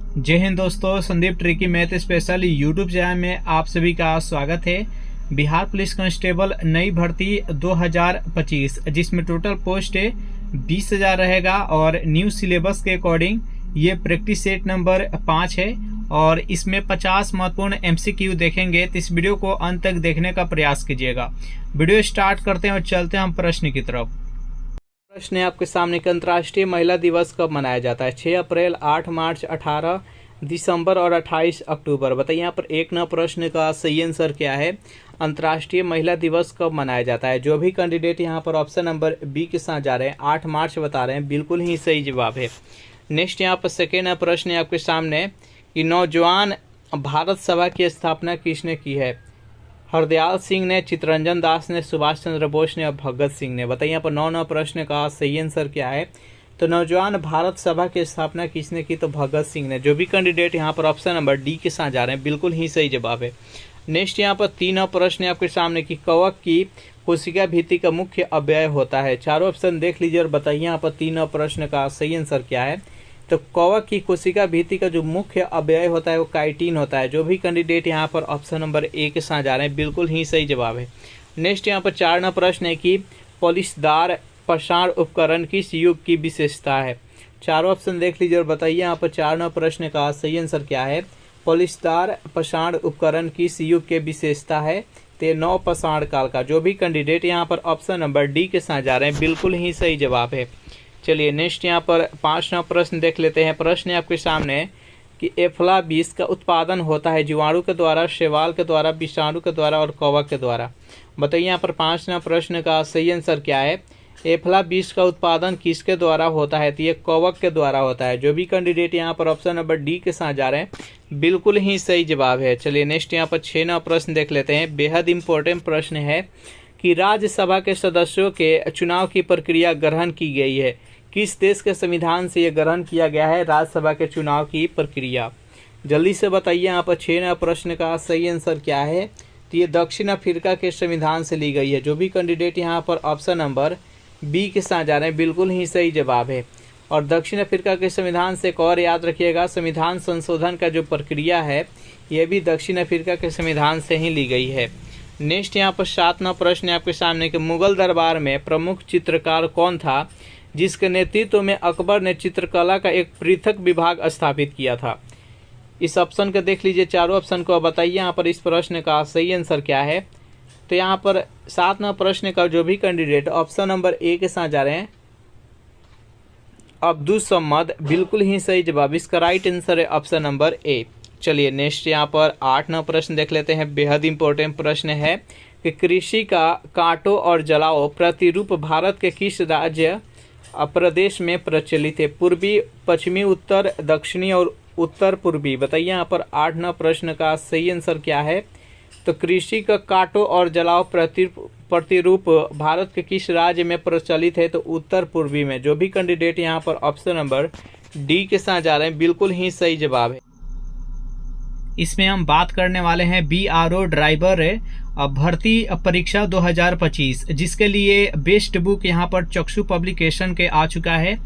जय हिंद दोस्तों, Sandeep tricky math special YouTube channel में आप सभी का स्वागत है। बिहार पुलिस कांस्टेबल नई भर्ती 2025 जिसमें टोटल पोस्ट 20,000 रहेगा और न्यू सिलेबस के अकॉर्डिंग ये प्रैक्टिस सेट नंबर 5 है और इसमें 50 महत्वपूर्ण MCQ देखेंगे, तो इस वीडियो को अंत तक देखने का प्रयास कीजिएगा। वीडियो स्टार्ट करते हैं और चलते हैं हम प्रश्न की तरफ। प्रश्न है आपके सामने कि अंतर्राष्ट्रीय महिला दिवस कब मनाया जाता है? 6 अप्रैल, 8 मार्च, 18 दिसंबर और 28 अक्टूबर। बताइए यहाँ पर एक नंबर प्रश्न का सही आंसर क्या है? अंतर्राष्ट्रीय महिला दिवस कब मनाया जाता है? जो भी कैंडिडेट यहाँ पर ऑप्शन नंबर बी के साथ जा रहे हैं 8 मार्च बता रहे हैं, बिल्कुल ही सही जवाब है। नेक्स्ट यहाँ पर सेकेंड प्रश्न है आपके सामने कि नौजवान भारत सभा की स्थापना किसने की है? हरदयाल सिंह ने, चित्तरंजन दास ने, सुभाष चंद्र बोस ने और भगत सिंह ने। बताइए यहाँ पर 9 प्रश्न का सही आंसर क्या है? तो नौजवान भारत सभा की स्थापना किसने की? तो भगत सिंह ने। जो भी कैंडिडेट यहाँ पर ऑप्शन नंबर डी के साथ जा रहे हैं, बिल्कुल ही सही जवाब है। नेक्स्ट यहाँ पर 3 प्रश्न है आपके सामने कि कवक की कोशिका भित्ति का मुख्य अवयव होता है। चारों ऑप्शन देख लीजिए और बताइए यहाँ पर 3 प्रश्न का सही आंसर क्या है? तो कवक की कोशिका भित्ति का जो मुख्य अवयव होता है वो काइटिन होता है। जो भी कैंडिडेट यहाँ पर ऑप्शन नंबर ए के साथ जा रहे हैं, बिल्कुल ही सही जवाब है। नेक्स्ट यहाँ पर 4 प्रश्न है कि पॉलिशदार प्रसारण उपकरण किस युग की विशेषता है? चारों ऑप्शन देख लीजिए और बताइए यहाँ पर 4 प्रश्न का सही आंसर क्या है? पॉलिशदार प्रसारण उपकरण किस युग के विशेषता है? तो नव प्रसारण काल का। जो भी कैंडिडेट यहाँ पर ऑप्शन नंबर डी के साथ जा रहे हैं, बिल्कुल ही सही जवाब है। चलिए नेक्स्ट यहाँ पर 5 प्रश्न देख लेते हैं। प्रश्न है आपके सामने कि एफला बीज का उत्पादन होता है जीवाणु के द्वारा, शैवाल के द्वारा, विषाणु के द्वारा और कवक के द्वारा। बताइए यहाँ पर 5 प्रश्न का सही आंसर क्या है? एफला बीज का उत्पादन किसके द्वारा होता है? तो ये कवक के द्वारा होता है। जो भी कैंडिडेट यहाँ पर ऑप्शन नंबर डी के साथ जा रहे हैं, बिल्कुल ही सही जवाब है। चलिए नेक्स्ट यहाँ पर 6 प्रश्न देख लेते हैं। बेहद इंपॉर्टेंट प्रश्न है कि राज्यसभा के सदस्यों के चुनाव की प्रक्रिया ग्रहण की गई है। किस देश के संविधान से यह ग्रहण किया गया है राज्यसभा के चुनाव की प्रक्रिया? जल्दी से बताइए यहाँ पर 6 प्रश्न का सही आंसर क्या है? तो ये दक्षिण अफ्रीका के संविधान से ली गई है। जो भी कैंडिडेट यहाँ पर ऑप्शन नंबर बी के साथ जा रहे हैं, बिल्कुल ही सही जवाब है। और दक्षिण अफ्रीका के संविधान से एक और याद रखिएगा, संविधान संशोधन का जो प्रक्रिया है यह भी दक्षिण अफ्रीका के संविधान से ही ली गई है। नेक्स्ट यहाँ पर 7 प्रश्न है आपके सामने कि मुगल दरबार में प्रमुख चित्रकार कौन था जिसके नेतृत्व में अकबर ने चित्रकला का एक पृथक विभाग स्थापित किया था? इस ऑप्शन को देख लीजिए, चारों ऑप्शन को बताइए यहाँ पर इस प्रश्न का सही आंसर क्या है? तो यहाँ पर 7 प्रश्न का जो भी कैंडिडेट ऑप्शन नंबर ए के साथ जा रहे हैं, अब्दुल समद, बिल्कुल ही सही जवाब। इसका राइट आंसर है ऑप्शन नंबर ए। चलिए नेक्स्ट यहाँ पर 8 प्रश्न देख लेते हैं। बेहद इंपॉर्टेंट प्रश्न है कि कृषि का काटो और जलाओ प्रतिरूप भारत के किस राज्य प्रदेश में प्रचलित है? पूर्वी, पश्चिमी, उत्तर, दक्षिणी और उत्तर पूर्वी। बताइए यहाँ पर 8 प्रश्न का सही आंसर क्या है? तो कृषि का काटो और जलाओ प्रतिरूप भारत के किस राज्य में प्रचलित है? तो उत्तर पूर्वी में। जो भी कैंडिडेट यहाँ पर ऑप्शन नंबर डी के साथ जा रहे हैं, बिल्कुल ही सही जवाब है। इसमें हम बात करने वाले हैं BRO ड्राइवर भर्ती परीक्षा 2025, जिसके लिए बेस्ट बुक यहाँ पर चक्षु पब्लिकेशन के आ चुका है।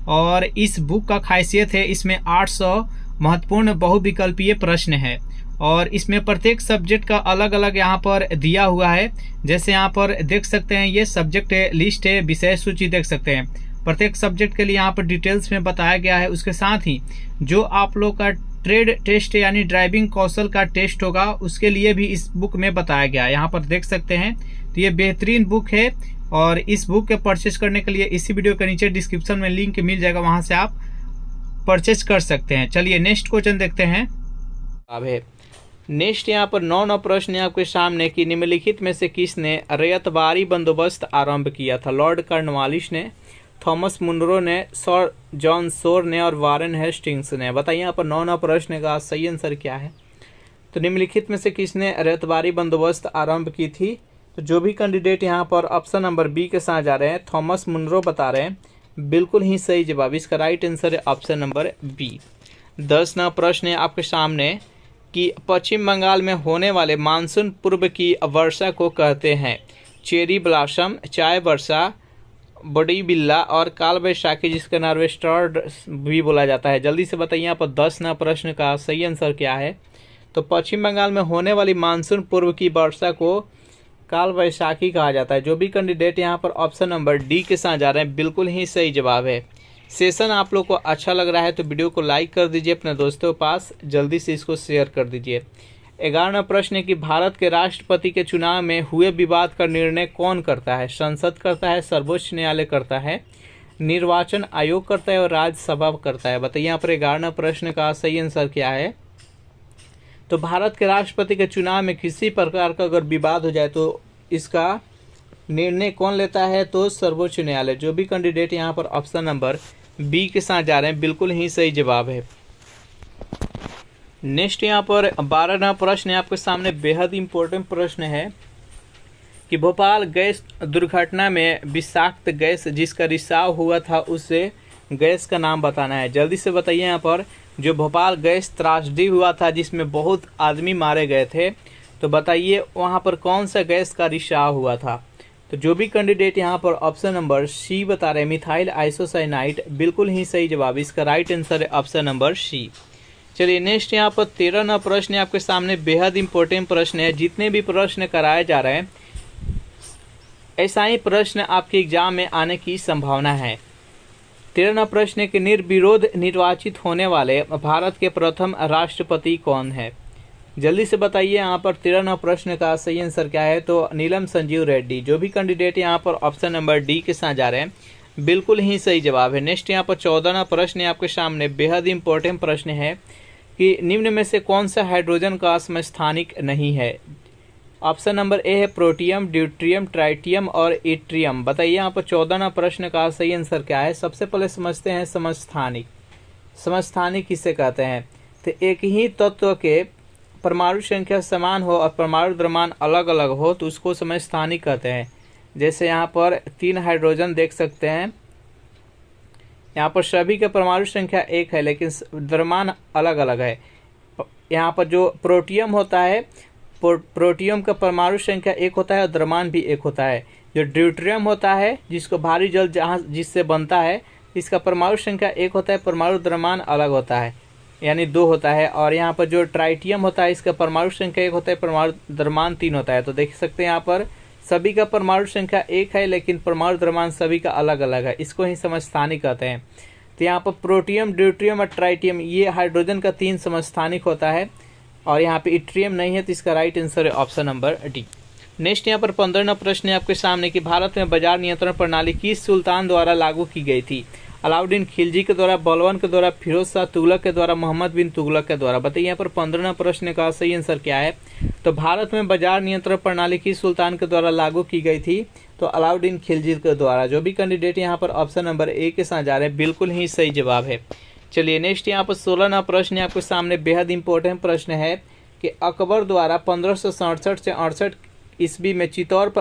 और इस बुक का खासियत है इसमें 800 महत्वपूर्ण बहुविकल्पीय प्रश्न है और इसमें प्रत्येक सब्जेक्ट का अलग अलग यहाँ पर दिया हुआ है। जैसे यहाँ पर देख सकते हैं ये सब्जेक्ट लिस्ट है, विषय सूची देख सकते हैं। प्रत्येक सब्जेक्ट के लिए यहाँ पर डिटेल्स में बताया गया है। उसके साथ ही जो आप लोग का ट्रेड टेस्ट यानी ड्राइविंग कौशल का टेस्ट होगा उसके लिए भी इस बुक में बताया गया है। यहाँ पर देख सकते हैं, तो ये बेहतरीन बुक है और इस बुक के परचेज करने के लिए इसी वीडियो के नीचे डिस्क्रिप्शन में लिंक मिल जाएगा, वहाँ से आप परचेज कर सकते हैं। चलिए नेक्स्ट क्वेश्चन देखते हैं। अब है नेक्स्ट यहाँ पर 9 प्रश्न है आपके सामने कि निम्नलिखित में से किसने रैयतवारी बंदोबस्त आरंभ किया था? लॉर्ड कॉर्नवालिस ने, थॉमस मुनरो ने, सर जॉन शोर ने और वारेन हेस्टिंग्स ने। बताइए यहाँ पर 9 प्रश्न का सही आंसर क्या है? तो निम्नलिखित में से किसने रैयतवारी बंदोबस्त आरंभ की थी? तो जो भी कैंडिडेट यहाँ पर ऑप्शन नंबर बी के साथ जा रहे हैं, थॉमस मुनरो बता रहे हैं, बिल्कुल ही सही जवाब। इसका राइट आंसर है ऑप्शन नंबर बी। 10 प्रश्न है आपके सामने कि पश्चिम बंगाल में होने वाले मानसून पूर्व की वर्षा को कहते हैं? चेरी ब्लॉसम, चाय वर्षा, बड़ी बिल्ला और काल बैसाखी जिसका नार्वेस्टर भी बोला जाता है। जल्दी से बताइए यहाँ पर 10 ना प्रश्न का सही आंसर क्या है। तो पश्चिम बंगाल में होने वाली मानसून पूर्व की वर्षा को काल बैसाखी कहा जाता है। जो भी कैंडिडेट यहाँ पर ऑप्शन नंबर डी के साथ जा रहे हैं बिल्कुल ही सही जवाब है। सेशन आप लोग को अच्छा लग रहा है तो वीडियो को लाइक कर दीजिए, अपने दोस्तों के पास जल्दी से इसको शेयर कर दीजिए। 11वां प्रश्न है कि भारत के राष्ट्रपति के चुनाव में हुए विवाद का निर्णय कौन करता है? संसद करता है, सर्वोच्च न्यायालय करता है, निर्वाचन आयोग करता है और राज्यसभा करता है। बताइए यहाँ पर 11वां प्रश्न का सही आंसर क्या है। तो भारत के राष्ट्रपति के चुनाव में किसी प्रकार का अगर विवाद हो जाए तो इसका निर्णय कौन लेता है? तो सर्वोच्च न्यायालय। जो भी कैंडिडेट यहाँ पर ऑप्शन नंबर बी के साथ जा रहे हैं बिल्कुल ही सही जवाब है। नेक्स्ट यहाँ पर 12वां प्रश्न है आपके सामने, बेहद इंपॉर्टेंट प्रश्न है कि भोपाल गैस दुर्घटना में विषाक्त गैस जिसका रिसाव हुआ था उससे गैस का नाम बताना है। जल्दी से बताइए यहाँ पर जो भोपाल गैस त्रासदी हुआ था जिसमें बहुत आदमी मारे गए थे, तो बताइए वहाँ पर कौन सा गैस का रिसाव हुआ था। तो जो भी कैंडिडेट यहाँ पर ऑप्शन नंबर सी बता रहे हैं मिथाइल आइसोसाइनाइड, बिल्कुल ही सही जवाब। इसका राइट आंसर है ऑप्शन नंबर सी। चलिए नेक्स्ट यहाँ पर 13वां प्रश्न है आपके सामने, बेहद इंपॉर्टेंट प्रश्न है। जितने भी प्रश्न कराए जा रहे हैं ऐसा ही प्रश्न आपके एग्जाम में आने की संभावना है। 13वां प्रश्न है कि निर्विरोध निर्वाचित होने वाले भारत के प्रथम राष्ट्रपति कौन है? जल्दी से बताइए यहाँ पर 13वां प्रश्न का सही आंसर क्या है। तो नीलम संजीव रेड्डी। जो भी कैंडिडेट यहाँ पर ऑप्शन नंबर डी के साथ जा रहे हैं बिल्कुल ही सही जवाब है। नेक्स्ट यहाँ पर 14वां प्रश्न है आपके सामने, बेहद इंपॉर्टेंट प्रश्न है कि निम्न में से कौन सा हाइड्रोजन का समस्थानिक नहीं है? ऑप्शन नंबर ए है प्रोटियम, ड्यूट्रियम, ट्राइटियम और इट्रियम। बताइए यहाँ पर 14वां प्रश्न का सही आंसर क्या है। सबसे पहले समझते हैं समस्थानिक। समस्थानिक किसे कहते हैं? तो एक ही तत्व के परमाणु संख्या समान हो और परमाणु द्रव्यमान अलग अलग हो तो उसको समस्थानिक कहते हैं। जैसे यहाँ पर 3 हाइड्रोजन देख सकते हैं, यहाँ पर सभी का परमाणु संख्या 1 है लेकिन द्रव्यमान अलग अलग है। यहाँ पर जो प्रोटियम होता है, प्रोटियम का परमाणु संख्या 1 होता है और द्रव्यमान भी 1 होता है। जो ड्यूट्रियम होता है जिसको भारी जल जहाँ जिससे बनता है, इसका परमाणु संख्या 1 होता है, परमाणु द्रव्यमान अलग होता है यानी 2 होता है। और यहाँ पर जो ट्राइटियम होता है इसका परमाणु संख्या 1 होता है, परमाणु द्रव्यमान 3 होता है। तो देख सकते हैं यहाँ पर सभी का परमाणु संख्या 1 है लेकिन परमाणु द्रव्यमान सभी का अलग अलग है, इसको ही समस्थानिक कहते हैं। तो यहाँ पर प्रोटियम, ड्यूट्रियम और ट्राइटियम ये हाइड्रोजन का 3 समस्थानिक होता है और यहाँ पे इट्रियम नहीं है, तो इसका राइट आंसर है ऑप्शन नंबर डी। नेक्स्ट यहाँ पर 15वां प्रश्न है आपके सामने कि भारत में बाजार नियंत्रण प्रणाली किस सुल्तान द्वारा लागू की गई थी? अलाउद्दीन खिलजी के द्वारा, बलबन के द्वारा, फिरोज शाह तुगलक के द्वारा, मोहम्मद बिन तुगलक के द्वारा। बताइए यहाँ पर 15वां प्रश्न का सही आंसर क्या है। तो भारत में बाजार नियंत्रण प्रणाली किस सुल्तान के द्वारा लागू की गई थी? तो अलाउद्दीन खिलजी के द्वारा। जो भी कैंडिडेट यहाँ पर ऑप्शन नंबर ए के साथ जा रहे हैं बिल्कुल ही सही जवाब है। चलिए नेक्स्ट यहाँ पर 16वां प्रश्न है आपके सामने, बेहद इंपॉर्टेंट प्रश्न है कि अकबर द्वारा 1567 से 68 ईस्वी में चित्तौड़ पर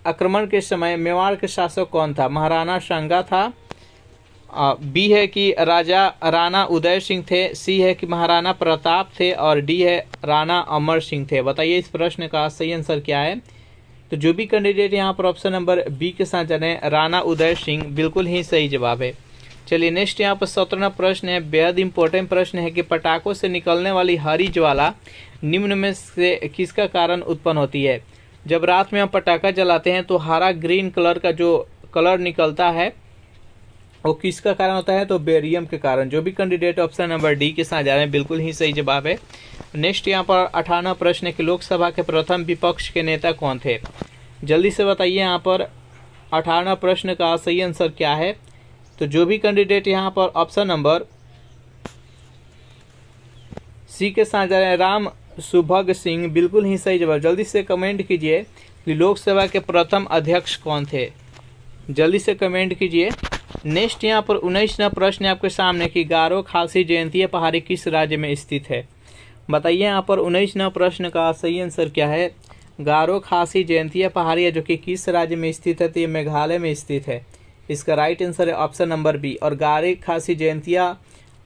आक्रमण के समय मेवाड़ के शासक कौन था? महाराणा सांगा था, बी है कि राणा उदय सिंह थे, सी है कि महाराणा प्रताप थे और डी है राणा अमर सिंह थे। बताइए इस प्रश्न का सही आंसर क्या है। तो जो भी कैंडिडेट यहाँ पर ऑप्शन नंबर बी के साथ जाने राणा उदय सिंह, बिल्कुल ही सही जवाब है। चलिए नेक्स्ट यहाँ पर 17वां प्रश्न है, बेहद इंपॉर्टेंट प्रश्न है कि पटाखों से निकलने वाली हरी ज्वाला निम्न में से किसका कारण उत्पन्न होती है? जब रात में हम पटाखा जलाते हैं तो हरा ग्रीन कलर का जो कलर निकलता है वो किसका कारण होता है? तो बेरियम के कारण। जो भी कैंडिडेट ऑप्शन नंबर डी के साथ जा रहे हैं बिल्कुल ही सही जवाब है। नेक्स्ट यहाँ पर 18वां प्रश्न है कि लोकसभा के प्रथम विपक्ष के नेता कौन थे? जल्दी से बताइए यहाँ पर 18वां प्रश्न का सही आंसर क्या है। तो जो भी कैंडिडेट यहाँ पर ऑप्शन नंबर सी के साथ जा रहे हैं राम सुभग सिंह, बिल्कुल ही सही जवाब। जल्दी से कमेंट कीजिए कि लोकसभा के प्रथम अध्यक्ष कौन थे, जल्दी से कमेंट कीजिए। नेक्स्ट यहाँ पर 19वां प्रश्न है आपके सामने कि गारो खासी जयंतीय पहाड़ी किस राज्य में स्थित है? बताइए यहाँ पर 19वां प्रश्न का सही आंसर क्या है। गारो खासी जयंतीय पहाड़ी है जो कि किस राज्य में स्थित है? तो ये मेघालय में स्थित है। इसका राइट आंसर है ऑप्शन नंबर बी। और गारो खासी जयंतीय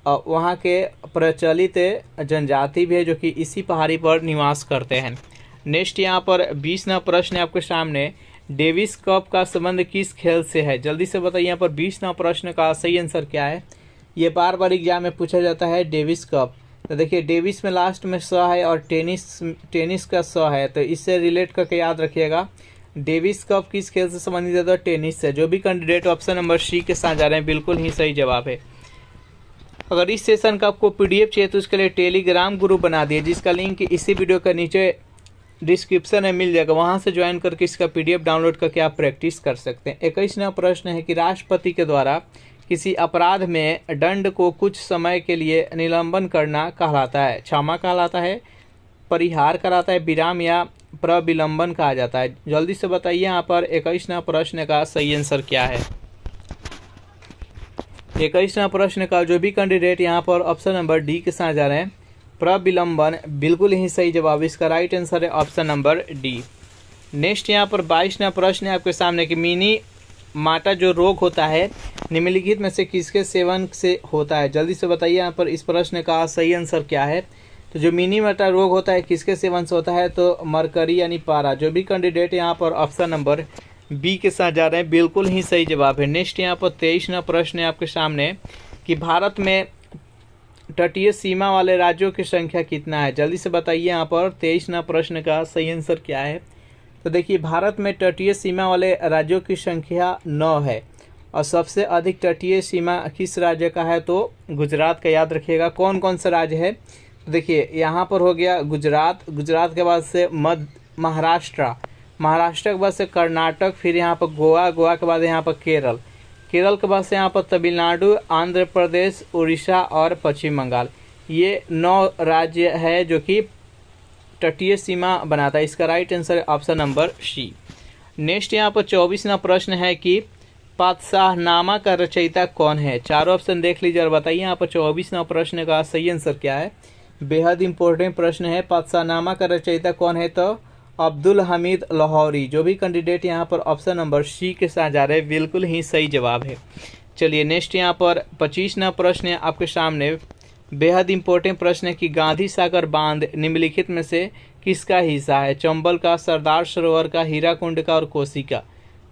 वहाँ के प्रचलित जनजाति भी है जो कि इसी पहाड़ी पर निवास करते हैं। नेक्स्ट यहाँ पर 20वां प्रश्न है आपके सामने, डेविस कप का संबंध किस खेल से है? जल्दी से बताइए यहाँ पर 20 नंबर प्रश्न का सही आंसर क्या है? ये बार बार एग्जाम में पूछा जाता है डेविस कप। तो देखिए डेविस में लास्ट में स है और टेनिस का स है, तो इससे रिलेट करके याद रखिएगा। डेविस कप किस खेल से संबंधित है? तो टेनिस से। जो भी कैंडिडेट ऑप्शन नंबर सी के साथ जा रहे हैं बिल्कुल ही सही जवाब है। अगर इस सेशन का आपको पीडीएफ चाहिए तो उसके लिए टेलीग्राम ग्रुप बना दिए, जिसका लिंक इसी वीडियो के नीचे डिस्क्रिप्शन में मिल जाएगा। वहां से ज्वाइन करके इसका पीडीएफ डाउनलोड करके आप प्रैक्टिस कर सकते हैं। 21वां प्रश्न है कि राष्ट्रपति के द्वारा किसी अपराध में दंड को कुछ समय के लिए निलंबन करना कहलाता है? क्षमा कहलाता है, परिहार कहलाता है, विराम या प्रविलंबन कहा जाता है? जल्दी से बताइए यहाँ पर 21वां प्रश्न का सही आंसर क्या है? 21वां प्रश्न का जो भी कैंडिडेट यहाँ पर ऑप्शन नंबर डी के साथ जा रहे हैं, प्रविलंबन, बिल्कुल ही सही जवाब। इसका राइट आंसर है ऑप्शन नंबर डी। नेक्स्ट यहाँ पर 22वां प्रश्न है आपके सामने कि मिनी माटा जो रोग होता है निम्नलिखित में से किसके सेवन से होता है? जल्दी से बताइए यहाँ पर इस प्रश्न का सही आंसर क्या है? तो जो मिनी माटा रोग होता है किसके सेवन से होता है? तो मरकरी यानी पारा। जो भी कैंडिडेट यहाँ पर ऑप्शन नंबर बी के साथ जा रहे हैं बिल्कुल ही सही जवाब है। नेक्स्ट यहाँ पर 23वां प्रश्न है आपके सामने कि भारत में तटीय सीमा वाले राज्यों की संख्या कितना है? जल्दी से बताइए यहाँ पर 23वां प्रश्न का सही आंसर क्या है? तो देखिए भारत में तटीय सीमा वाले राज्यों की संख्या 9 है और सबसे अधिक तटीय सीमा किस राज्य का है? तो गुजरात का। याद रखिएगा कौन कौन सा राज्य है। तो देखिए यहाँ पर हो गया गुजरात, गुजरात के बाद से महाराष्ट्र, महाराष्ट्र के बाद से कर्नाटक, फिर यहाँ पर गोवा, गोवा के बाद यहाँ पर केरल, केरल के बाद से यहाँ पर तमिलनाडु, आंध्र प्रदेश, उड़ीसा और पश्चिम बंगाल। ये 9 राज्य है जो कि तटीय सीमा बनाता है। इसका राइट आंसर है ऑप्शन नंबर सी। नेक्स्ट यहाँ पर 24वां प्रश्न है कि पातशाहनामा का रचयिता कौन है? चारों ऑप्शन देख लीजिए और बताइए यहाँ पर 24वां प्रश्न का सही आंसर क्या है? बेहद इंपॉर्टेंट प्रश्न है। पातशाहनामा का रचयिता कौन है? तो अब्दुल हमीद लाहौरी। जो भी कैंडिडेट यहाँ पर ऑप्शन नंबर सी के साथ जा रहे हैं बिल्कुल ही सही जवाब है। चलिए नेक्स्ट यहाँ पर 25वां प्रश्न है आपके सामने। बेहद इंपॉर्टेंट प्रश्न है कि गांधी सागर बांध निम्नलिखित में से किसका हिस्सा है? चंबल का, सरदार सरोवर का, हीराकुंड का और कोसी का?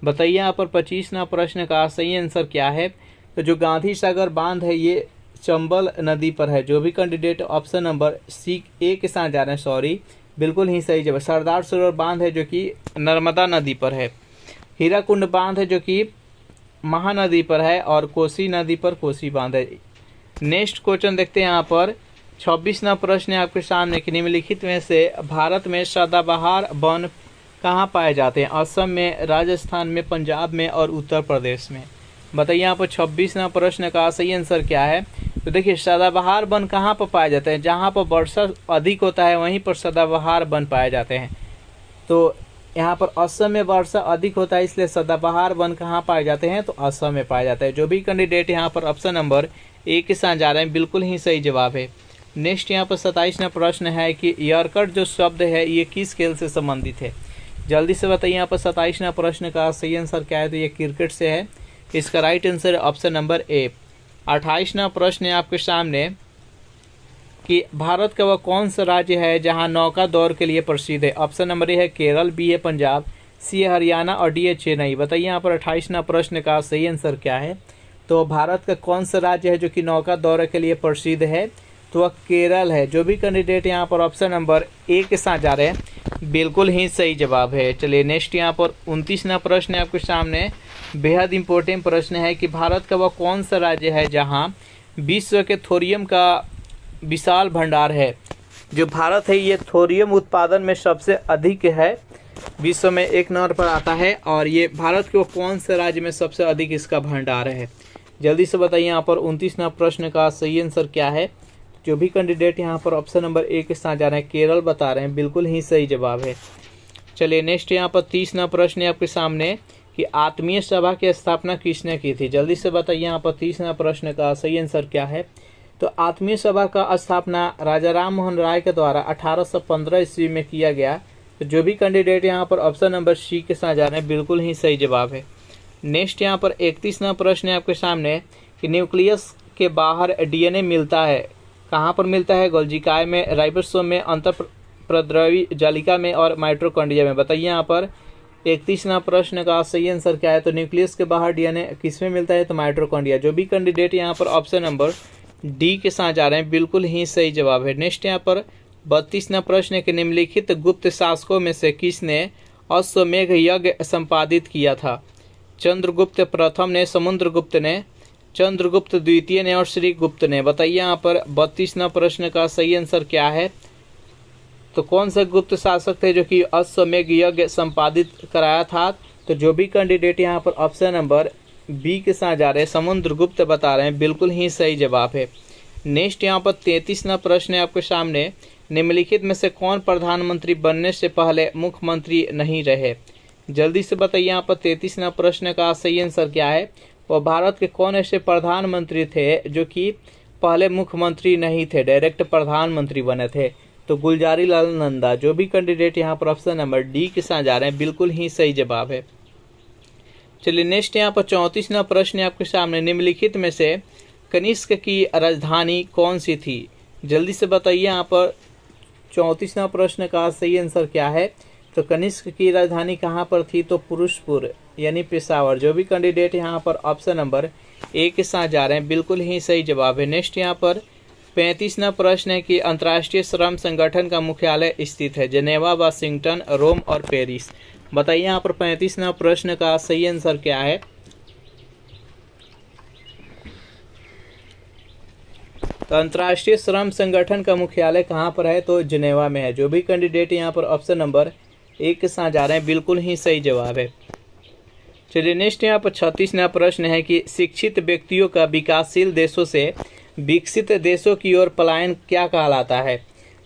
बताइए यहाँ पर 25वां प्रश्न का सही आंसर क्या है? तो जो गांधी सागर बांध है ये चंबल नदी पर है। जो भी कैंडिडेट ऑप्शन नंबर सी ए के साथ जा रहे हैं सॉरी बिल्कुल ही सही जवाब। सरदार सरोवर बांध है जो कि नर्मदा नदी पर है, हीराकुंड बांध है जो कि महानदी पर है और कोसी नदी पर कोसी बांध है। नेक्स्ट क्वेश्चन देखते हैं यहाँ पर 26वां प्रश्न है आपके सामने कि निम्नलिखित में से भारत में सदाबहार वन कहाँ पाए जाते हैं? असम में, राजस्थान में, पंजाब में और उत्तर प्रदेश में? बताइए यहाँ पर 26वां प्रश्न का सही आंसर क्या है? तो देखिए सदाबहार वन कहाँ पर पाए जाते हैं? जहाँ पर वर्षा अधिक होता है वहीं पर सदाबहार वन पाए जाते हैं। तो यहाँ पर असम में वर्षा अधिक होता है इसलिए सदाबहार वन कहाँ पाए जाते हैं? तो असम में पाए जाते हैं। जो भी कैंडिडेट यहाँ पर ऑप्शन नंबर ए के साथ जा रहे हैं बिल्कुल ही सही जवाब है। नेक्स्ट यहाँ पर 27वां प्रश्न है कि यॉर्कर जो शब्द है ये किस खेल से संबंधित है? जल्दी से बताइए यहाँ पर 27वां प्रश्न का सही आंसर क्या है? तो ये क्रिकेट से है। इसका राइट आंसर है ऑप्शन नंबर ए। 28वां प्रश्न है आपके सामने कि भारत का वह कौन सा राज्य है जहां नौका दौड़ के लिए प्रसिद्ध है? ऑप्शन नंबर ए है केरल, बी है पंजाब, सी है हरियाणा और डी है चेन्नई। बताइए यहाँ पर 28वां प्रश्न का सही आंसर क्या है? तो भारत का कौन सा राज्य है जो कि नौका दौरे के लिए प्रसिद्ध है? तो वह केरल है। जो भी कैंडिडेट यहाँ पर ऑप्शन नंबर ए के साथ जा रहे हैं बिल्कुल ही सही जवाब है। चलिए नेक्स्ट यहाँ पर 29वां प्रश्न है आपके सामने। बेहद इंपॉर्टेंट प्रश्न है कि भारत का वह कौन सा राज्य है जहाँ विश्व के थोरियम का विशाल भंडार है? जो भारत है ये थोरियम उत्पादन में सबसे अधिक है, विश्व में 1 नंबर पर आता है। और ये भारत के वो कौन से राज्य में सबसे अधिक इसका भंडार है? जल्दी से बताइए यहाँ पर 29वां प्रश्न का सही आंसर क्या है? जो भी कैंडिडेट यहाँ पर ऑप्शन नंबर ए के साथ जा रहे हैं केरल बता रहे हैं बिल्कुल ही सही जवाब है। चलिए नेक्स्ट यहाँ पर 30वां प्रश्न है आपके सामने कि आत्मीय सभा की स्थापना किसने की थी? जल्दी से बताइए यहाँ पर 30वां प्रश्न का सही आंसर क्या है? तो आत्मीय सभा का स्थापना राजा राम मोहन राय के द्वारा 1815 ईस्वी में किया गया। तो जो भी कैंडिडेट यहाँ पर ऑप्शन नंबर सी के साथ जा रहे हैं बिल्कुल ही सही जवाब है। नेक्स्ट यहाँ पर 31वां प्रश्न है आपके सामने कि न्यूक्लियस के बाहर डीएनए मिलता है, कहाँ पर मिलता है? गोल्जिकाय में, राइबोसोम में, अंतःप्रद्रवी जालिका में और माइटोकॉन्ड्रिया में। बताइए यहाँ पर 31वां प्रश्न का सही आंसर क्या है? तो न्यूक्लियस के बाहर डीएनए किसमें मिलता है? तो माइटोकॉन्ड्रिया। जो भी कैंडिडेट यहाँ पर ऑप्शन नंबर डी के साथ जा रहे हैं बिल्कुल ही सही जवाब है। नेक्स्ट यहाँ पर 32वां प्रश्न है कि निम्नलिखित गुप्त शासकों में से किसने अश्वमेध यज्ञ संपादित किया था? चंद्रगुप्त प्रथम ने, समुद्रगुप्त ने, चंद्रगुप्त द्वितीय ने और श्रीगुप्त ने। बताइए यहाँ पर 32वां प्रश्न का सही आंसर क्या है? तो कौन सा गुप्त शासक थे जो कि अश्वमेध यज्ञ संपादित कराया था? तो जो भी कैंडिडेट यहाँ पर ऑप्शन नंबर बी के साथ जा रहे हैं समुद्रगुप्त बता रहे हैं बिल्कुल ही सही जवाब है। नेक्स्ट यहाँ पर 33वां प्रश्न है आपके सामने, निम्नलिखित में से कौन प्रधानमंत्री बनने से पहले मुख्यमंत्री नहीं रहे? जल्दी से बताइए यहाँ पर 33वां प्रश्न का सही आंसर क्या है? वह भारत के कौन ऐसे प्रधानमंत्री थे जो कि पहले मुख्यमंत्री नहीं थे, डायरेक्ट प्रधानमंत्री बने थे? तो गुलजारी लाल नंदा। जो भी कैंडिडेट यहाँ पर ऑप्शन नंबर डी के साथ जा रहे हैं बिल्कुल ही सही जवाब है। चलिए नेक्स्ट यहाँ पर 34वां प्रश्न है आपके सामने, निम्नलिखित में से कनिष्क की राजधानी कौन सी थी? जल्दी से बताइए यहाँ पर 34वां प्रश्न का सही आंसर क्या है? तो कनिष्क की राजधानी कहाँ पर थी? तो पुरुषपुर यानी पेशावर। जो भी कैंडिडेट यहाँ पर ऑप्शन नंबर ए के साथ जा रहे हैं बिल्कुल ही सही जवाब है। नेक्स्ट यहाँ पर 35वां प्रश्न है कि अंतर्राष्ट्रीय श्रम संगठन का मुख्यालय स्थित है जेनेवा, वाशिंगटन, रोम और पेरिस। बताइए यहाँ पर 35वां प्रश्न का सही आंसर क्या है? तो अंतर्राष्ट्रीय श्रम संगठन का मुख्यालय कहाँ पर है? तो जेनेवा में है। जो भी कैंडिडेट यहाँ पर ऑप्शन नंबर एक के साथ जा रहे हैं बिल्कुल ही सही जवाब है। चलिए नेक्स्ट यहाँ पर 36वां प्रश्न है कि शिक्षित व्यक्तियों का विकासशील देशों से विकसित देशों की ओर पलायन क्या कहलाता है?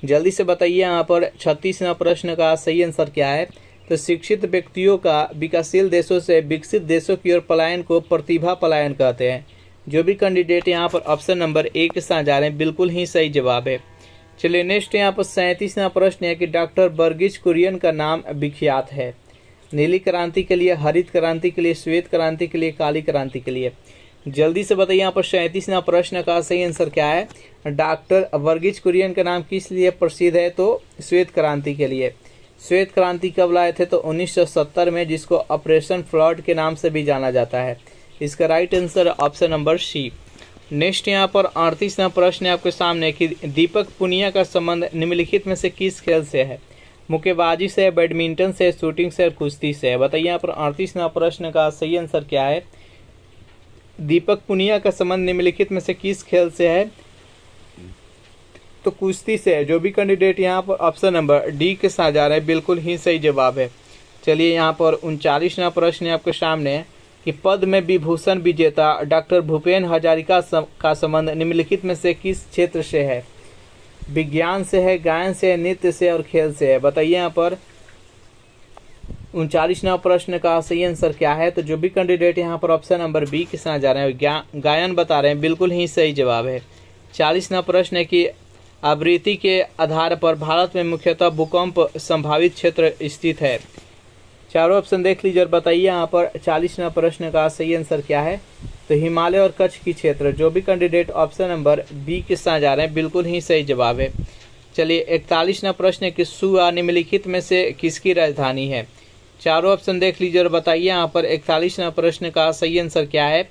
जल्दी से बताइए यहाँ पर 36वां प्रश्न का सही आंसर क्या है? तो शिक्षित व्यक्तियों का विकासशील देशों से विकसित देशों की ओर पलायन को प्रतिभा पलायन कहते हैं। जो भी कैंडिडेट यहाँ पर ऑप्शन नंबर ए के साथ जा रहे हैं बिल्कुल ही सही जवाब है। चलिए नेक्स्ट यहाँ पर 37वां प्रश्न है कि डॉक्टर वर्गीज कुरियन का नाम विख्यात है नीली क्रांति के लिए, हरित क्रांति के लिए, श्वेत क्रांति के लिए, काली क्रांति के लिए। जल्दी से बताइए यहाँ पर 37वां प्रश्न का सही आंसर क्या है? डॉक्टर वर्गीज कुरियन का नाम किस लिए प्रसिद्ध है? तो श्वेत क्रांति के लिए। श्वेत क्रांति कब लाए थे? तो 1970 में, जिसको ऑपरेशन फ्लड के नाम से भी जाना जाता है। इसका right answer option number C. Next यहाँ पर 38वां प्रश्न है आपके सामने कि दीपक पुनिया का संबंध निम्नलिखित में से किस खेल से है? मुक्केबाजी से, बैडमिंटन से, शूटिंग से और कुश्ती से। बताइए यहाँ पर 38वां प्रश्न का सही आंसर क्या है? दीपक पुनिया का संबंध निम्नलिखित में से किस खेल से है? तो कुश्ती से है। जो भी कैंडिडेट यहाँ पर ऑप्शन नंबर डी के साथ जा रहे हैं बिल्कुल ही सही जवाब है। चलिए यहाँ पर 39वां प्रश्न है आपके सामने कि पद्म विभूषण विजेता डॉक्टर भूपेन हजारिका का संबंध निम्नलिखित में से किस क्षेत्र से है? विज्ञान से है, गायन से है, नृत्य से और खेल से है। बताइए यहाँ पर 39वां प्रश्न का सही आंसर क्या है? तो जो भी कैंडिडेट यहाँ पर ऑप्शन नंबर बी के साथ जा रहे हैं गायन बता रहे हैं बिल्कुल ही सही जवाब है। 40वां प्रश्न है कि आवृत्ति के आधार पर भारत में मुख्यतः भूकंप संभावित क्षेत्र स्थित है। चारों ऑप्शन देख लीजिए और बताइए यहाँ पर 40वां प्रश्न का सही आंसर क्या है? तो हिमालय और कच्छ की क्षेत्र। जो भी कैंडिडेट ऑप्शन नंबर बी के साथ जा रहे हैं बिल्कुल ही सही जवाब है। चलिए 41वां प्रश्न है कि सुआ निम्नलिखित में से किसकी राजधानी है? चारों ऑप्शन देख लीजिए और बताइए यहाँ पर 41वां प्रश्न का सही आंसर क्या है?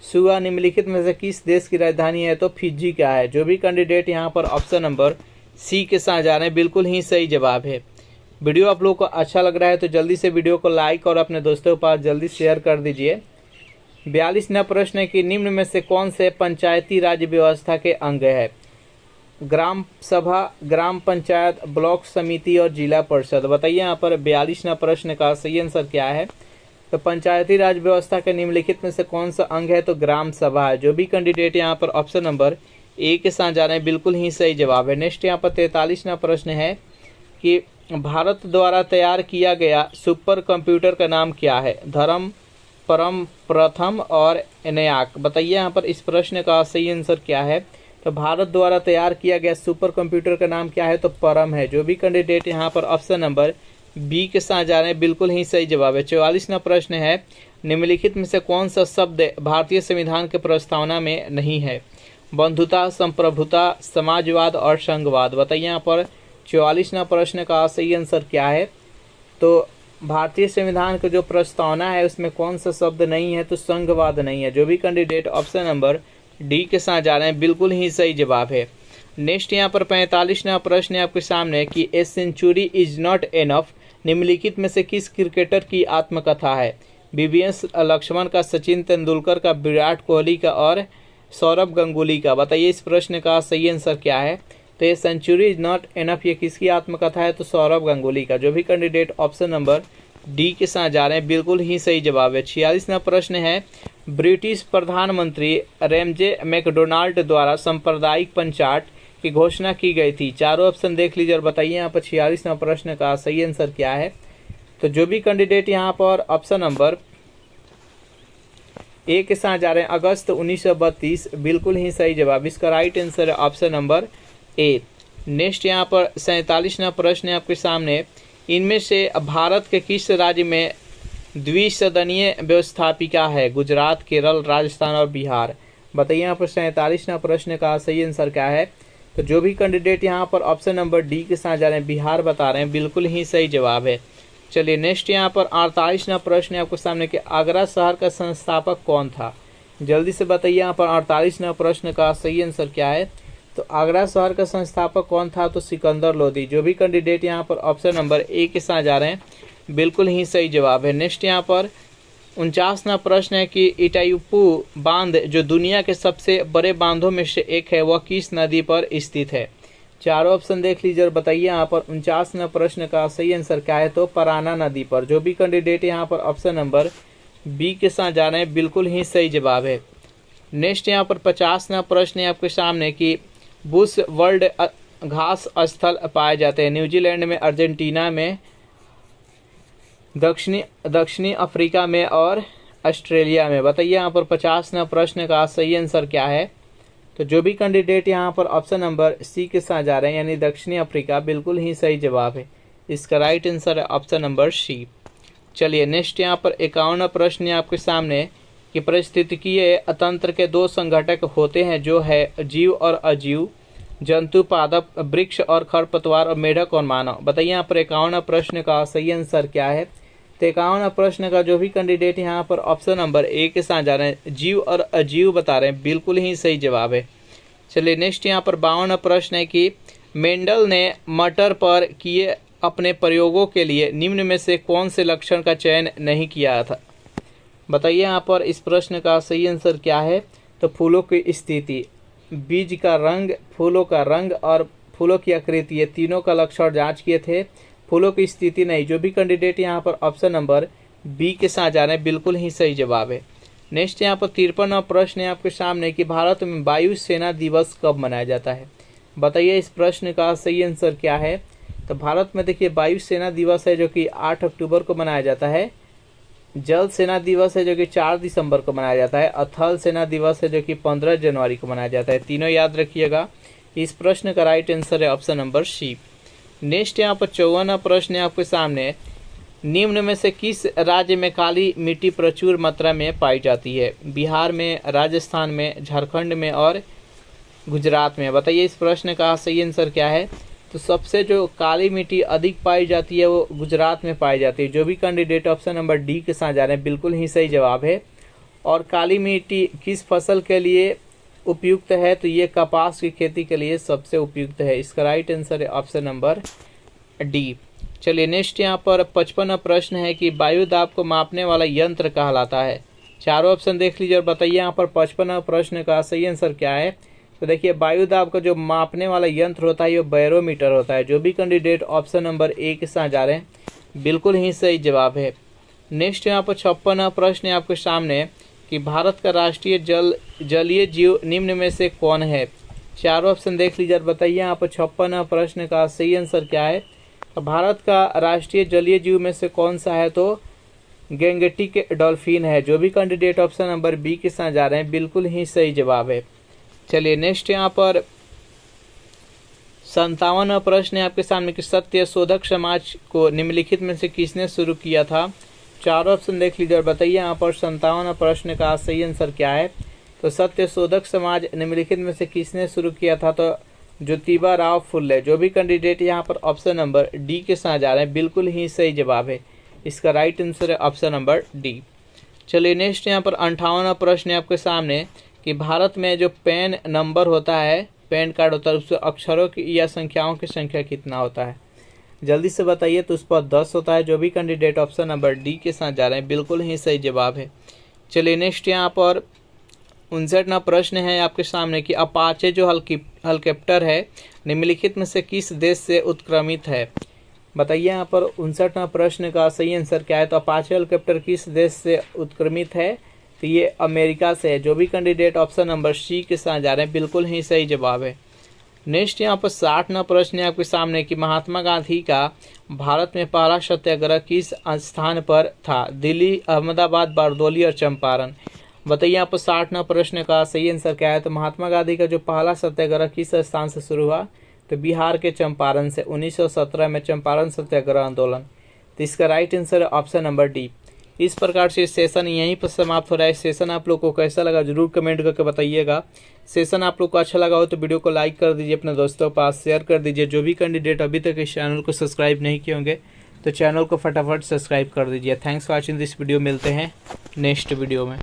सुआ निम्नलिखित में से किस देश की राजधानी है? तो फिजी का है। जो भी कैंडिडेट यहाँ पर ऑप्शन नंबर सी के साथ जा रहे हैं बिल्कुल ही सही जवाब है। वीडियो आप लोगों को अच्छा लग रहा है तो जल्दी से वीडियो को लाइक और अपने दोस्तों के पास जल्दी शेयर कर दीजिए। 42वां प्रश्न है कि निम्न में से कौन से पंचायती राज व्यवस्था के अंग है? ग्राम सभा, ग्राम पंचायत, ब्लॉक समिति और जिला परिषद। बताइए यहाँ पर 42वां प्रश्न का सही आंसर क्या है? तो पंचायती राज व्यवस्था के निम्नलिखित में से कौन सा अंग है? तो ग्राम सभा है। जो भी कैंडिडेट यहाँ पर ऑप्शन नंबर ए के साथ जा रहे हैं बिल्कुल ही सही जवाब है। नेक्स्ट यहाँ पर 43वां प्रश्न है कि भारत द्वारा तैयार किया गया सुपर कंप्यूटर का नाम क्या है? धर्म, परम, प्रथम और एनयाक। बताइए यहाँ पर इस प्रश्न का सही आंसर क्या है? तो भारत द्वारा तैयार किया गया सुपर कंप्यूटर का नाम क्या है? तो परम है। जो भी कैंडिडेट यहाँ पर ऑप्शन नंबर बी के साथ जा रहे हैं बिल्कुल ही सही जवाब है। 44वां प्रश्न है निम्नलिखित में से कौन सा शब्द भारतीय संविधान के प्रस्तावना में नहीं है? बंधुता, संप्रभुता, समाजवाद और संघवाद। बताइए यहाँ पर 44वां प्रश्न का सही आंसर क्या है? तो भारतीय संविधान का जो प्रस्तावना है उसमें कौन सा शब्द नहीं है, तो संघवाद नहीं है। जो भी कैंडिडेट ऑप्शन नंबर डी के साथ जा रहे हैं बिल्कुल ही सही जवाब है। नेक्स्ट यहाँ पर 45वां प्रश्न है आपके सामने कि a century is not enough निम्नलिखित में से किस क्रिकेटर की आत्मकथा है? बीवीएस लक्ष्मण का, सचिन तेंदुलकर का, विराट कोहली का और सौरभ गांगुली का। बताइए इस प्रश्न का सही आंसर क्या है? तो ये सेंचुरी इज नॉट एनफ ये किसकी आत्मकथा है? तो सौरभ गांगुली का। जो भी कैंडिडेट ऑप्शन नंबर डी के साथ जा रहे हैं बिल्कुल ही सही जवाब है। 46वां प्रश्न है ब्रिटिश प्रधानमंत्री रैमजे मैकडोनाल्ड द्वारा सांप्रदायिक पंचायत की घोषणा की गई थी। चारों ऑप्शन देख लीजिए और बताइए यहाँ पर 46वां प्रश्न का सही आंसर क्या है? तो जो भी कैंडिडेट यहाँ पर ऑप्शन नंबर ए के साथ जा रहे हैं अगस्त 1932 बिल्कुल ही सही जवाब। इसका राइट आंसर है ऑप्शन नंबर ए। नेक्स्ट यहाँ पर 47वां प्रश्न है आपके सामने, इनमें से भारत के किस राज्य में द्विसदनीय व्यवस्थापिका है? गुजरात, केरल, राजस्थान और बिहार। बताइए यहाँ पर 47वां प्रश्न का सही आंसर क्या है? तो जो भी कैंडिडेट यहाँ पर ऑप्शन नंबर डी के साथ जा रहे हैं बिहार बता रहे हैं बिल्कुल ही सही जवाब है। चलिए नेक्स्ट यहाँ पर 48वां प्रश्न है आपके सामने कि आगरा शहर का संस्थापक कौन था? जल्दी से बताइए यहाँ पर 48वां प्रश्न का सही आंसर क्या है? तो आगरा शहर का संस्थापक कौन था? तो सिकंदर लोदी। जो भी कैंडिडेट यहाँ पर ऑप्शन नंबर ए के साथ जा रहे हैं बिल्कुल ही सही जवाब है। नेक्स्ट यहाँ पर 49वां प्रश्न है कि इटायुपू बांध जो दुनिया के सबसे बड़े बांधों में से एक है वह किस नदी पर स्थित है? चारों ऑप्शन देख लीजिए और बताइए यहाँ पर 49वां प्रश्न का सही आंसर क्या है? तो पराना नदी पर। जो भी कैंडिडेट यहाँ पर ऑप्शन नंबर बी के साथ जा रहे हैं बिल्कुल ही सही जवाब है। नेक्स्ट यहाँ पर 50वां प्रश्न है आपके सामने कि बुश वर्ल्ड घास स्थल पाए जाते हैं न्यूजीलैंड में, अर्जेंटीना में, दक्षिणी अफ्रीका में और ऑस्ट्रेलिया में। बताइए यहाँ पर 50वां प्रश्न का सही आंसर क्या है? तो जो भी कैंडिडेट यहाँ पर ऑप्शन नंबर सी के साथ जा रहे हैं यानी दक्षिणी अफ्रीका बिल्कुल ही सही जवाब है। इसका राइट आंसर है ऑप्शन नंबर सी। चलिए नेक्स्ट यहाँ पर 51वां प्रश्न है आपके सामने कि पारिस्थितिकीय तंत्र के दो संघटक होते हैं जो है जीव और अजीव, जंतु, पादप, वृक्ष और खरपतवार और मेढक और मानव। बताइए यहाँ पर 51वां प्रश्न का सही आंसर क्या है? तो 51वां प्रश्न का जो भी कैंडिडेट यहाँ पर ऑप्शन नंबर ए के साथ जा रहे हैं जीव और अजीव बता रहे हैं बिल्कुल ही सही जवाब है। चलिए नेक्स्ट यहाँ पर 52वां प्रश्न है कि मेंडल ने मटर पर किए अपने प्रयोगों के लिए निम्न में से कौन से लक्षण का चयन नहीं किया था? बताइए यहाँ पर इस प्रश्न का सही आंसर क्या है? तो फूलों की स्थिति, बीज का रंग, फूलों का रंग और फूलों की आकृति, ये तीनों का लक्षण जांच किए थे, फूलों की स्थिति नहीं। जो भी कैंडिडेट यहाँ पर ऑप्शन नंबर बी के साथ जा रहे हैं बिल्कुल ही सही जवाब है। नेक्स्ट यहाँ पर 53वां प्रश्न है आपके सामने कि भारत में वायु सेना दिवस कब मनाया जाता है? बताइए इस प्रश्न का सही आंसर क्या है? तो भारत में देखिए वायु सेना दिवस है जो कि 8 अक्टूबर को मनाया जाता है, जल सेना दिवस है जो कि 4 दिसंबर को मनाया जाता है, थल सेना दिवस है जो कि 15 जनवरी को मनाया जाता है। तीनों याद रखिएगा। इस प्रश्न का राइट आंसर है ऑप्शन नंबर सी। नेक्स्ट यहाँ पर 54वां प्रश्न है आपके सामने, निम्न में से किस राज्य में काली मिट्टी प्रचुर मात्रा में पाई जाती है? बिहार में, राजस्थान में, झारखंड में और गुजरात में। बताइए इस प्रश्न का सही आंसर क्या है? तो सबसे जो काली मिट्टी अधिक पाई जाती है वो गुजरात में पाई जाती है। जो भी कैंडिडेट ऑप्शन नंबर डी के साथ जा रहे हैं बिल्कुल ही सही जवाब है। और काली मिट्टी किस फसल के लिए उपयुक्त है? तो ये कपास की खेती के लिए सबसे उपयुक्त है। इसका राइट आंसर है ऑप्शन नंबर डी। चलिए नेक्स्ट यहाँ पर 55वां प्रश्न है कि वायु दाब को मापने वाला यंत्र कहलाता है। चारों ऑप्शन देख लीजिए और बताइए यहाँ पर 55वां प्रश्न का सही आंसर क्या है? तो देखिए वायु दाब का जो मापने वाला यंत्र होता है ये बैरोमीटर होता है। जो भी कैंडिडेट ऑप्शन नंबर ए के साथ जा रहे हैं बिल्कुल ही सही जवाब है। नेक्स्ट यहाँ पर 56वां प्रश्न है आपके सामने कि भारत का राष्ट्रीय जलीय जीव निम्न में से कौन है? चारों ऑप्शन देख लीजिए और बताइए यहाँ पर 56वां प्रश्न का सही आंसर क्या है? तो भारत का राष्ट्रीय जलीय जीव में से कौन सा है? तो गैंगेटिक डॉल्फिन है। जो भी कैंडिडेट ऑप्शन नंबर बी के साथ जा रहे हैं बिल्कुल ही सही जवाब है। चलिए नेक्स्ट यहाँ पर 57वां प्रश्न है आपके सामने कि सत्य शोधक समाज को निम्नलिखित में से किसने शुरू किया था? चारों ऑप्शन देख लीजिए और बताइए यहाँ पर 57वां प्रश्न का सही आंसर क्या है? तो सत्य शोधक समाज निम्नलिखित में से किसने शुरू किया था? तो ज्योतिबा राव फुले। जो भी कैंडिडेट यहाँ पर ऑप्शन नंबर डी के साथ जा रहे हैं बिल्कुल ही सही जवाब है। इसका राइट आंसर है ऑप्शन नंबर डी। चलिए नेक्स्ट यहाँ पर 58वां प्रश्न है आपके सामने कि भारत में जो पैन नंबर होता है, पैन कार्ड होता है, उसके अक्षरों की या संख्याओं की संख्या कितना होता है? जल्दी से बताइए। तो उस पर 10 होता है। जो भी कैंडिडेट ऑप्शन नंबर डी के साथ जा रहे हैं बिल्कुल ही सही जवाब है। चलिए नेक्स्ट यहाँ पर 59वां प्रश्न है आपके सामने कि अपाचे जो हेलीकॉप्टर है निम्नलिखित में से किस देश से उत्क्रमित है? बताइए यहाँ पर 59वां प्रश्न का सही आंसर क्या है? तो अपाचे हेलीकॉप्टर किस देश से उत्क्रमित है? तो ये अमेरिका से है। जो भी कैंडिडेट ऑप्शन नंबर सी के साथ जा रहे हैं बिल्कुल ही सही जवाब है। नेक्स्ट यहाँ पर 60वां प्रश्न है आपके सामने कि महात्मा गांधी का भारत में पहला सत्याग्रह किस स्थान पर था? दिल्ली, अहमदाबाद, बारदोली और चंपारण। बताइए यहाँ पर 60वां प्रश्न का सही आंसर क्या है? तो महात्मा गांधी का जो पहला सत्याग्रह किस स्थान से शुरू हुआ? तो बिहार के चंपारण से 1917 में चंपारण सत्याग्रह आंदोलन। तो इसका राइट आंसर है ऑप्शन नंबर डी। इस प्रकार से सेशन यहीं पर समाप्त हो रहा है। सेशन आप लोग को कैसा लगा जरूर कमेंट करके बताइएगा। सेशन आप लोग को अच्छा लगा हो तो वीडियो को लाइक कर दीजिए, अपने दोस्तों के पास शेयर कर दीजिए। जो भी कैंडिडेट अभी तक इस चैनल को सब्सक्राइब नहीं किए होंगे तो चैनल को फटाफट सब्सक्राइब कर दीजिए। Thanks for watching this video. मिलते हैं नेक्स्ट वीडियो में।